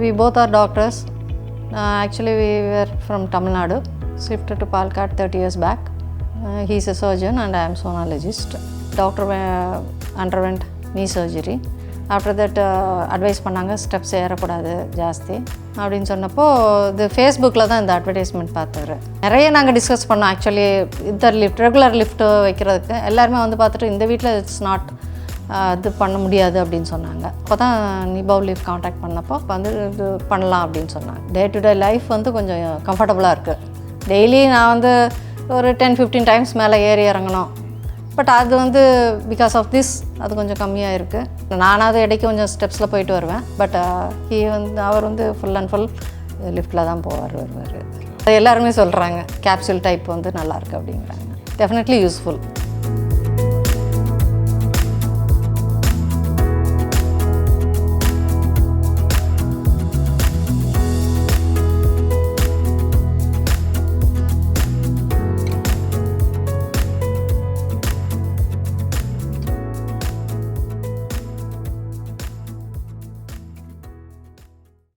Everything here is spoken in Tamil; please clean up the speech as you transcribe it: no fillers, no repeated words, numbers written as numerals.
we both are doctors. Actually, we were from Tamil Nadu, shifted to Palakkad 30 years back. He's a surgeon and I am sonologist. Doctor underwent knee surgery. After that, advice பண்ணாங்க ஸ்டெப்ஸ் ஏறக்கூடாது ஜாஸ்தி அப்படின்னு சொன்னப்போ இது ஃபேஸ்புக்கில் தான் இந்த அட்வர்டைஸ்மெண்ட் பார்த்தாரு. நிறைய நாங்கள் டிஸ்கஸ் பண்ணோம். ஆக்சுவலி இந்த லிஃப்ட் ரெகுலர் லிஃப்ட் வைக்கிறதுக்கு எல்லாருமே வந்து பார்த்துட்டு இந்த வீட்டில் இட்ஸ் நாட் இது பண்ண முடியாது அப்படின்னு சொன்னாங்க. அப்போ தான் நிபாவ் லிஃப்ட் காண்டாக்ட் பண்ணப்போ வந்து இது பண்ணலாம் அப்படின்னு சொன்னாங்க. டே டு டே லைஃப் வந்து கொஞ்சம் கம்ஃபர்டபுளாக இருக்குது. டெய்லி நான் வந்து ஒரு 10-15 டைம்ஸ் மேலே ஏறி இறங்கணும். பட் அது வந்து பிகாஸ் ஆஃப் திஸ் அது கொஞ்சம் கம்மியாக இருக்குது. நானாவது இடைக்கு கொஞ்சம் ஸ்டெப்ஸில் போயிட்டு வருவேன். பட் அவர் வந்து ஃபுல் அண்ட் ஃபுல் லிஃப்ட்டில் தான் வருவார். அது எல்லாருமே சொல்கிறாங்க capsule type வந்து நல்லாயிருக்கு அப்படிங்கிறாங்க. Definitely useful.